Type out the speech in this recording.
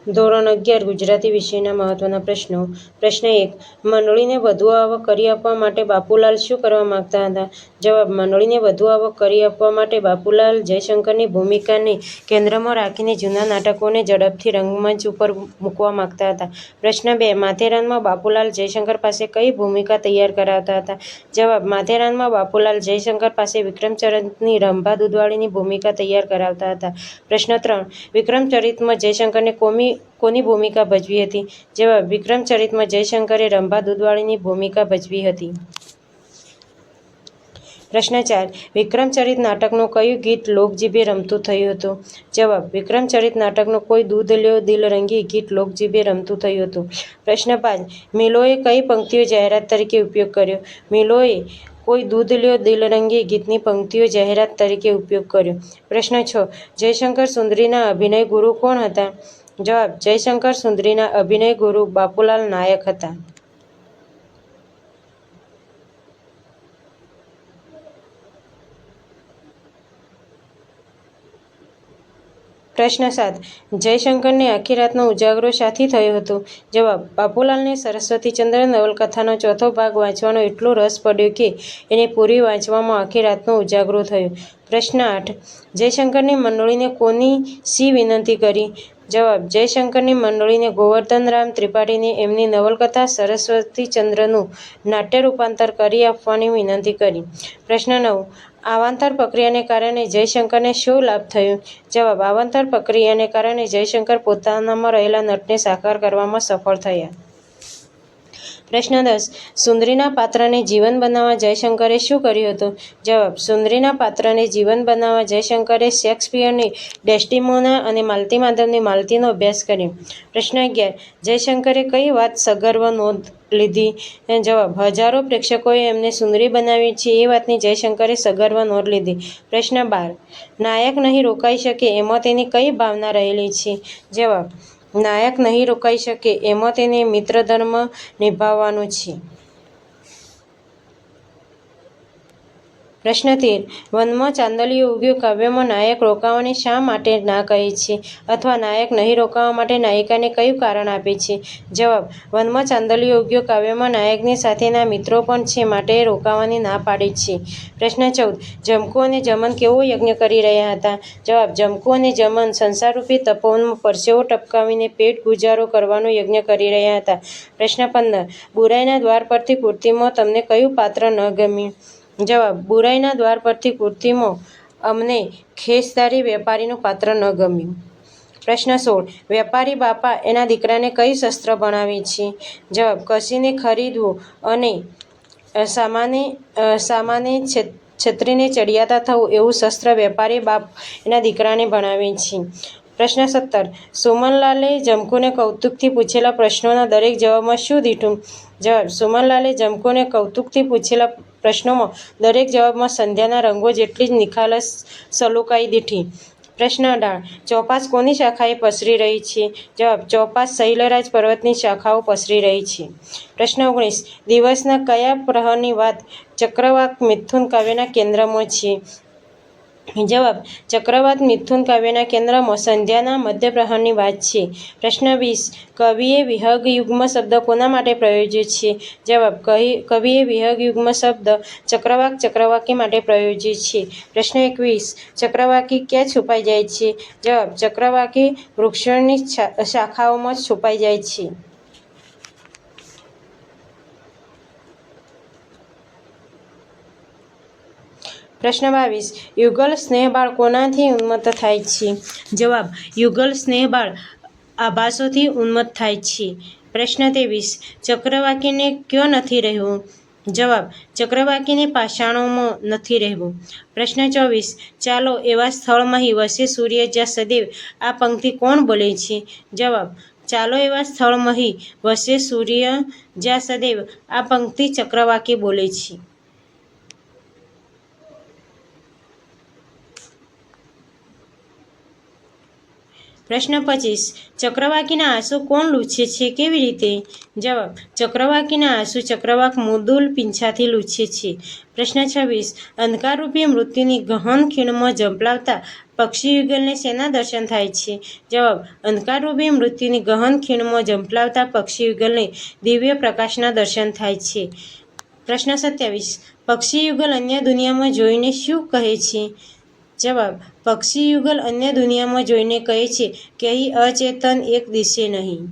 ધોરણ 11 ગુજરાતી વિષયના મહત્વના પ્રશ્નો. પ્રશ્ન 1. મંડળીને વધુ આવક કરી આપવા માટે બાપુલાલ શું કરવા માંગતા હતા? જવાબ. મંડળીને વધુ આવક કરી આપવા માટે બાપુલાલ જયશંકરની ભૂમિકાને કેન્દ્રમાં રાખીને જૂના નાટકોને ઝડપથી રંગમંચ ઉપર મૂકવા માંગતા હતા. પ્રશ્ન 2. માથેરાનમાં બાપુલાલ જયશંકર પાસે કઈ ભૂમિકા તૈયાર કરાવતા હતા? જવાબ. માથેરાનમાં બાપુલાલ જયશંકર પાસે વિક્રમચરિત્રની રંભા દૂધવાળીની ભૂમિકા તૈયાર કરાવતા હતા. પ્રશ્ન 3. વિક્રમચરિત્રમાં જયશંકરે કોની ભૂમિકા ભજવી હતી? જવાબ. વિક્રમચરિત્રમાં જયશંકરે રંભા દૂધવાળીની ભૂમિકા ભજવી હતી. પ્રશ્ન 4. વિક્રમચરિત નાટકનું કયું ગીત લોકજીભે રમતું થયું હતું? જવાબ. વિક્રમચરિત નાટકનું કોઈ દૂધ લ્યો દિલરંગી ગીત લોકજીભે રમતું થયું હતું. પ્રશ્ન 5. મિલોએ કઈ પંક્તિઓ જાહેરાત તરીકે ઉપયોગ કર્યો? મિલોએ કોઈ દૂધ લ્યો દિલરંગી ગીતની પંક્તિઓ જાહેરાત તરીકે ઉપયોગ કર્યો. પ્રશ્ન 6. જયશંકર સુંદરીના અભિનય ગુરુ કોણ હતા? જવાબ. જયશંકર સુંદરીના અભિનય ગુરુ બાપુલાલ નાયક હતા. પ્રશ્ન 7. જયશંકરને આખી રાતનો ઉજાગરો શાથી થયો હતો? જવાબ. બાપુલાલને સરસ્વતીચંદ્ર નવલકથાનો ચોથો ભાગ વાંચવાનો એટલો રસ પડ્યો કે એને પૂરી વાંચવામાં આખી રાતનો ઉજાગરો થયો. પ્રશ્ન 8. જયશંકરની મંડળીને કોની શી વિનંતી કરી? જવાબ. જયશંકરની મંડળીને ગોવર્ધનરામ ત્રિપાઠીને એમની નવલકથા સરસ્વતીચંદ્રનું નાટ્ય રૂપાંતર કરી આપવાની વિનંતી કરી. પ્રશ્ન 9. અવાંતર પ્રક્રિયાને કારણે જયશંકરને શો લાભ થયો? જવાબ. અવાંતર પ્રક્રિયાને કારણે જયશંકર પોતાનામાં રહેલા નટને સાકાર કરવામાં સફળ થયા. પ્રશ્ન 10. સુંદરીના પાત્રને જીવંત બનાવવા જયશંકરે શું કર્યું હતું? જવાબ. સુંદરીના પાત્રને જીવંત બનાવવા જયશંકરે શેક્સપિયરની ડેસ્ટિમોના અને માલતી માધવની માલતીનો અભ્યાસ કર્યો. પ્રશ્ન 11. જયશંકરે કઈ વાત સગર્વ નોંધ લીધી? જવાબ. હજારો પ્રેક્ષકોએ એમને સુંદરી બનાવી છે એ વાતની જયશંકરે સગર્વ નોંધ લીધી. પ્રશ્ન 12. નાયક નહીં રોકાઈ શકે એમાં તેની કઈ ભાવના રહેલી છે? જવાબ. નાયક નહીં રોકાઈ શકે એમાં તેને મિત્રધર્મ નિભાવવાનો છે. પ્રશ્ન 13. વનમાં ચાંદલિયો ઉગ્યો કાવ્યમાં નાયક રોકાવાની શા માટે ના કહે છે અથવા નાયક નહીં રોકાવા માટે નાયિકાને કયું કારણ આપે છે? જવાબ. વનમાં ચાંદલિયો ઉગ્યો કાવ્યમાં નાયકની સાથેના મિત્રો પણ છે માટે એ રોકાવાની ના પાડે છે. પ્રશ્ન 14. જમકુ અને જમન કેવો યજ્ઞ કરી રહ્યા હતા? જવાબ. જમકુ અને જમન સંસારરૂપી તપોવનમાં પરસેવો ટપકાવીને પેટ ગુજારો કરવાનો યજ્ઞ કરી રહ્યા હતા. પ્રશ્ન 15. બુરાઈના દ્વાર પરથી કૃતિમાં તમને કયું પાત્ર ન ગમ્યું? જવાબ. બુરાઈના દ્વાર પરથી કૃતિમાં અમને ખેસધારી વેપારીનું પાત્ર ન ગમ્યું. પ્રશ્ન 16. વેપારી બાપા એના દીકરાને કઈ શસ્ત્ર ભણાવે છે? જવાબ. કસીને ખરીદવું અને સામાને છત્રીને ચડિયાતા થવું એવું શસ્ત્ર વેપારી બાપ એના દીકરાને ભણાવે છે. પ્રશ્ન 17. સુમનલાલે જમકુને કૌતુકથી પૂછેલા પ્રશ્નોના દરેક જવાબમાં શું દીઠું? જવાબ. સુમનલાલે જમકુને કૌતુકથી પૂછેલા પ્રશ્નોમાં દરેક જવાબમાં સંધ્યાના રંગો જેટલી જ નિખાલસ સલુકાઈ દીઠી. પ્રશ્ન 18. ચોપાસ કોની શાખાએ પસરી રહી છે? જવાબ. ચોપાસ શૈલરાજ પર્વતની શાખાઓ પસરી રહી છે. પ્રશ્ન 19. દિવસના કયા પ્રહરની વાત ચક્રવાક મિથુન કાવ્યના કેન્દ્રમાં છે? જવાબ. ચક્રવાત મિથુન કાવ્યના કેન્દ્રમાં સંધ્યાના મધ્ય પ્રહરની વાત છે. પ્રશ્ન 20. કવિએ વિહગ યુગ્મ શબ્દ કોના માટે પ્રયોજ્યો છે? જવાબ. કવિએ વિહગ યુગ્મ શબ્દ ચક્રવાકી માટે પ્રયોજ્યો છે. પ્રશ્ન 21. ચક્રવાકી ક્યાં છુપાઈ જાય છે? જવાબ. ચક્રવાકી વૃક્ષોની શાખાઓમાં છુપાઈ જાય છે. પ્રશ્ન 22. યુગલ સ્નેહબાળ કોનાથી ઉન્મત્ત થાય છે? જવાબ. યુગલ સ્નેહબાળ આભાસોથી ઉન્મત્ત થાય છે. પ્રશ્ન 23. ચક્રવાકીને ક્યાં નથી રહેવું? જવાબ. ચક્રવાકીને પાષાણોમાં નથી રહેવું. પ્રશ્ન 24. ચાલો એવા સ્થળમાં વસે સૂર્ય જ્યાં સદૈવ આ પંક્તિ કોણ બોલે છે? જવાબ. ચાલો એવા સ્થળમાં વસે સૂર્ય જ્યાં સદૈવ આ પંક્તિ ચક્રવાકી બોલે છે. પ્રશ્ન 25. ચક્રવાકીના આંસુ કોણ લૂછે છે, કેવી રીતે? જવાબ: ચક્રવાકીના આંસુ ચક્રવાક મૃદુલ પીંછાથી લૂછે છે. પ્રશ્ન 26. અંધકારરૂપી મૃત્યુની ગહન ખીણમાં ઝંપલાવતા પક્ષી યુગલને શેના દર્શન થાય છે? જવાબ: અંધકારરૂપી મૃત્યુની ગહન ખીણમાં ઝંપલાવતા પક્ષી યુગલને દિવ્ય પ્રકાશના દર્શન થાય છે. પ્રશ્ન 27. પક્ષી યુગલ અન્ય દુનિયામાં જોઈને શું કહે છે? જવાબ: પક્ષી યુગલ અન્ય દુનિયામાં જોઈને કહે છે કે અહીં અચેતન એક દિશે નહીં.